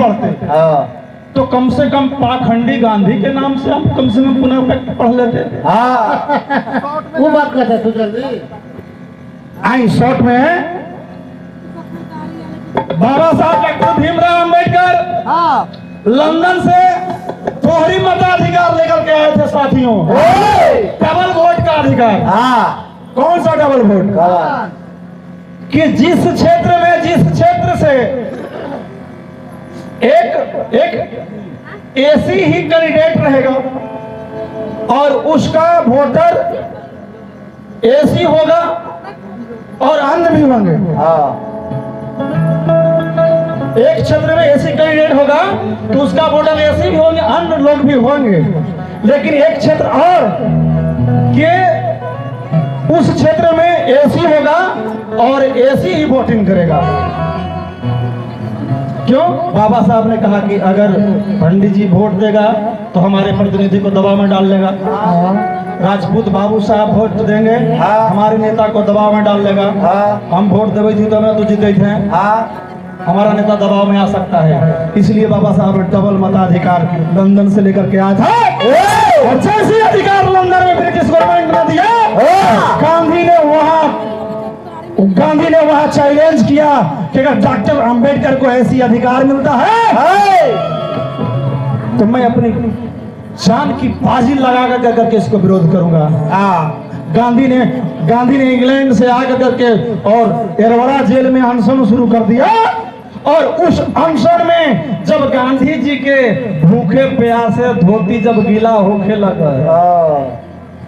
पढ़ते तो कम से कम पाखंडी गांधी के नाम से हम कम से कम पुनः पढ़ लेते। वो बात कहता तू जल्दी आई शॉर्ट में बाबा साहब डॉक्टर भीमराव अंबेडकर लंदन से दोहरी मताधिकार लेकर के आए थे साथियों। डबल वोट का अधिकार। कौन सा डबल वोट? कि जिस क्षेत्र से एक एसी ही कैंडिडेट रहेगा और उसका वोटर एसी होगा और अंध भी होंगे। एक क्षेत्र में एसी कैंडिडेट होगा तो उसका वोटर एसी भी होंगे, अन्य लोग भी होंगे। लेकिन एक क्षेत्र और के उस क्षेत्र में एसी होगा और एसी ही वोटिंग करेगा। क्यों? बाबा साहब ने कहा कि अगर पंडित जी वोट देगा तो हमारे प्रतिनिधि को दबाव में डाल लेगा, राजपूत बाबू साहब वोट देंगे हमारे नेता को दबाव में डाल लेगा, हम वोट देवे जीतो में तो जीते थे, हमारा नेता दबाव में आ सकता है। इसलिए बाबा साहब ने डबल मताधिकार लंदन से लेकर के आया था। और जैसे अधिकार लंदन में ब्रिटिश गवर्नमेंट ने दिया, गांधी ने वहां चैलेंज किया कि अगर डॉक्टर अंबेडकर को ऐसी अधिकार मिलता है तो मैं अपनी जान की बाजी लगा करके इसको विरोध करूंगा। गांधी ने इंग्लैंड से आकर करके और एरवरा जेल में अनशन शुरू कर दिया। और उस अनशन में जब गांधी जी के भूखे प्यासे धोती जब गीला होके लगा,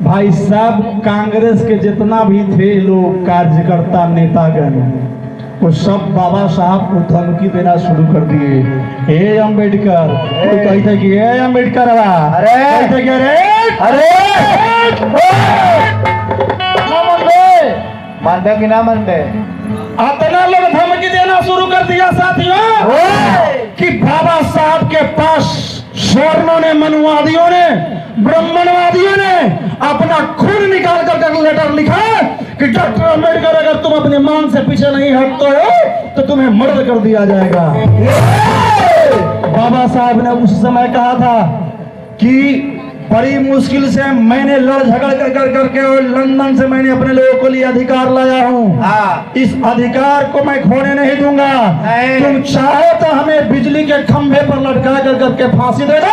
भाई साहब कांग्रेस के जितना भी थे लोग कार्यकर्ता नेतागण वो सब बाबा साहब को धमकी देना शुरू कर दिए। हे अंबेडकर, कहते थे कि हे अंबेडकर कहते कि मानते कि ना मानते, इतना लोग धमकी देना शुरू कर दिया साथियों कि बाबा साहब के पास स्वर्णों ने, मनुवादियों ने, ब्राह्मणवादियों ने अपना खून निकाल कर लेटर लिखा कि डॉक्टर अंबेडकर अगर तुम अपने मान से पीछे नहीं हटते हो तो तुम्हें मर्डर कर दिया जाएगा। बाबा साहब ने उस समय कहा था कि बड़ी मुश्किल से मैंने लड़ झगड़ कर करके और लंदन से मैंने अपने लोगों को लिए अधिकार लाया हूँ। इस अधिकार को मैं खोने नहीं दूंगा। तुम चाहो तो हमें बिजली के खंभे पर लटका कर करके फांसी देना,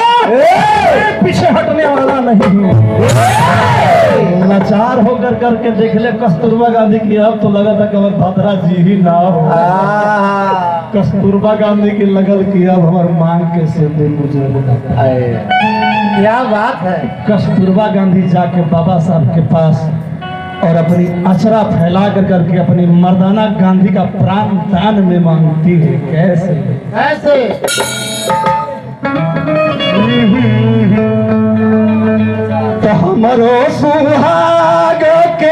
पीछे हटने वाला नहीं। लाचार होकर करके देख ले कस्तूरबा गांधी की, अब तो लगा था कि अब भद्रा जी ही ना हो। कस्तूरबा गांधी की लगल की अब हमारे मांग के से दे मुझे। क्या बात है। कस्तूरबा गांधी जाके बाबा साहब के पास और अपनी अचरा फैला कर करके अपनी मर्दाना गांधी का प्राण दान में मांगती है। कैसे कैसे? तो हमरो सुहाग के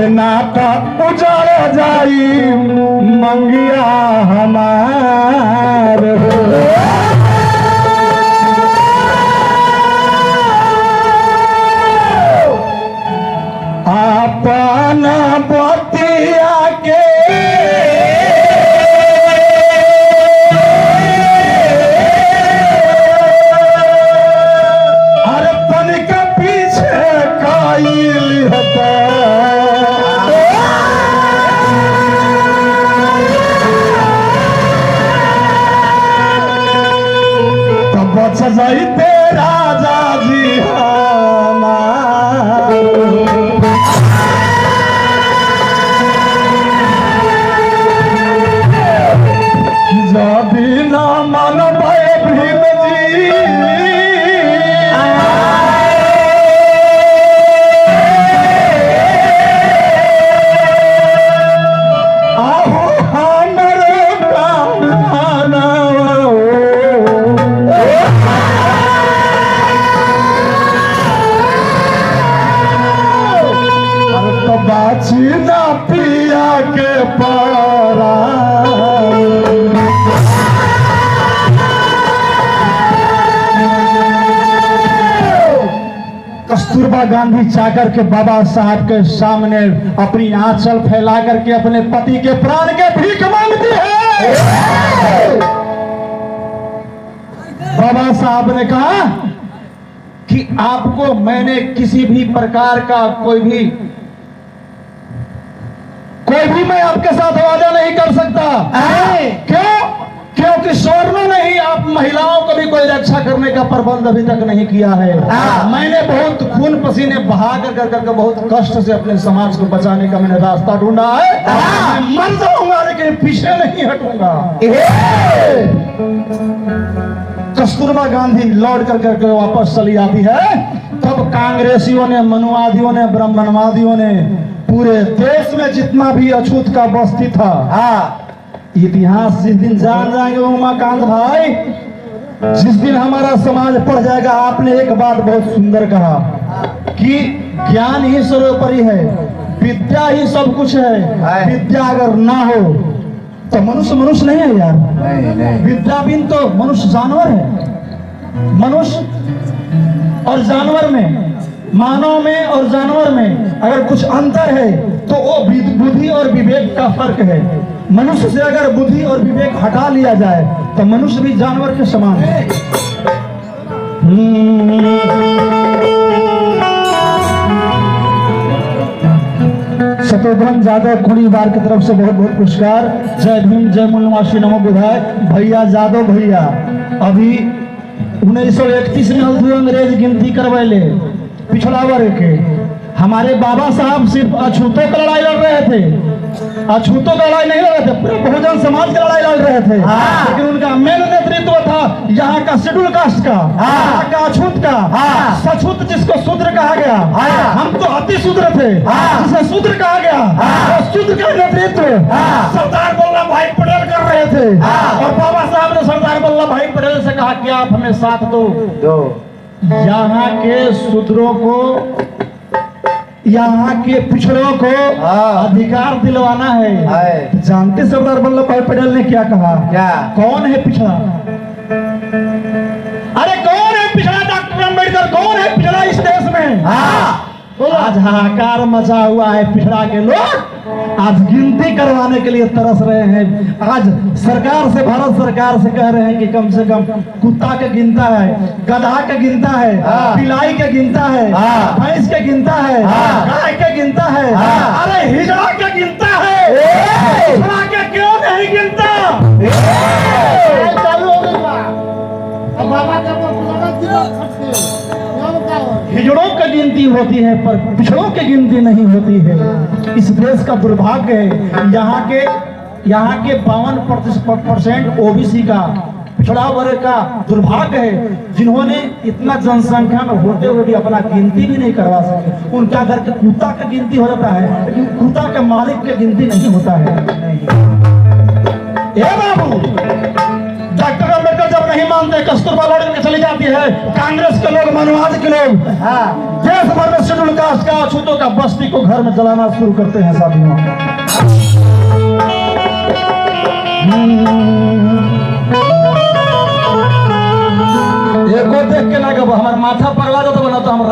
नाता उजाड़ जाई मंगिया हमार। अपना बतिया के अरे तन के पीछे काइल हता जाइते राजा जी हमार। सीना पिया के पारा। कस्तूरबा गांधी जाकर के बाबा साहब के सामने अपनी आंचल फैला करके अपने पति के प्राण के भीख मांगती है। बाबा साहब ने कहा कि आपको मैंने किसी भी प्रकार का कोई भी मैं आपके साथ वादा नहीं कर सकता। क्यों? क्योंकि स्वर्ण ने ही आप महिलाओं को भी कोई रक्षा करने का प्रबंध अभी तक नहीं किया है। मैंने बहुत खून पसीने बहा कर बहुत कष्ट से अपने समाज को बचाने का मैंने रास्ता ढूंढा है। मैं मर जाऊंगा लेकिन पीछे नहीं हटूंगा। कस्तूरबा गांधी लौट करके वापस चली आती है। तब कांग्रेसियों ने, मनुवादियों ने, ब्राह्मणवादियों ने पूरे देश में जितना भी अछूत का बस्ती था, इतिहास जिस दिन जान जाएंगे उमाकांत भाई, जिस दिन हमारा समाज पढ़ जाएगा। आपने एक बात बहुत सुंदर कहा कि ज्ञान ही सर्वोपरि है, विद्या ही सब कुछ है। विद्या अगर ना हो तो मनुष्य मनुष्य नहीं है यार। नहीं। विद्याहीन तो मनुष्य जानवर है। मनुष्य और जानवर में, मानव में और जानवर में अगर कुछ अंतर है तो वो बुद्धि और विवेक का फर्क है। मनुष्य से अगर बुद्धि और विवेक हटा लिया जाए तो मनुष्य भी जानवर के समान है। शत्रुघ्न जादव कुड़ीबार की तरफ से बहुत बहुत पुरस्कार। जय भीम, जय मूलवासी, नमो बुधाय। भैया जादव भैया अभी 1931 में अंग्रेज गिनती करवाए पिछड़ा वर्ग के। हमारे बाबा साहब सिर्फ अछूतों का लड़ाई लड़ रहे थे, अछूतों का लड़ाई नहीं लड़ रहे थे, पूरे बहुजन समाज का लड़ाई लड़ रहे थे। लेकिन उनका मेन नेतृत्व था यहाँ का शेड्यूल कास्ट का, यहाँ का अछूत का। सछूत जिसको शूद्र कहा गया, हम तो अति शूद्र थे, जिसे शूद्र कहा गया, वो शूद्र का नेतृत्व सरदार वल्लभ भाई पटेल कर रहे थे। और बाबा साहब ने सरदार वल्लभ भाई पटेल से कहा कि आप हमें साथ दो। यहाँ के शूद्रों को, यहाँ के पिछड़ों को अधिकार दिलवाना है। जानते सरदार वल्लभ भाई पटेल ने क्या कहा? क्या? कौन है पिछड़ा? अरे कौन है पिछड़ा? डॉक्टर अम्बेडकर कौन है पिछड़ा इस देश में? आज हाहाकार मचा हुआ है। पिछड़ा के लोग आज गिनती करवाने के लिए तरस रहे हैं। आज सरकार से, भारत सरकार से कह रहे हैं कि कम से कम कुत्ता के गिनता है, गधा के गिनता है, बिलाई के गिनता है, भैंस के गिनता है, गाय के गिनता है, अरे हिजड़ा के गिनता है। पिछड़ा के क्यों नहीं गिनता? हिजड़ों की गिनती होती है पर पिछड़ों की गिनती नहीं होती है। इस देश का दुर्भाग्य है। यहाँ के 52% ओबीसी का, पिछड़ा वर्ग का दुर्भाग्य है, जिन्होंने इतना जनसंख्या में होते हुए भी अपना गिनती भी नहीं करवा सके। उनका घर के कुत्ता का गिनती हो जाता है लेकिन कुत्ता के मालिक की गिनती नहीं होता है। ए बाबू, डॉक्टर अम्बेडकर जब नहीं मानते, कस्तूरबा लौट के चली जाती है। कांग्रेस के लोग, मनुवाद के लोग देश भर में शेड्यूल कास्ट का, अछूतों का बस्ती को घर में जलाना शुरू करते हैं साथियों। एको देख के ना हमारा माथा पगला जाता बना तो हम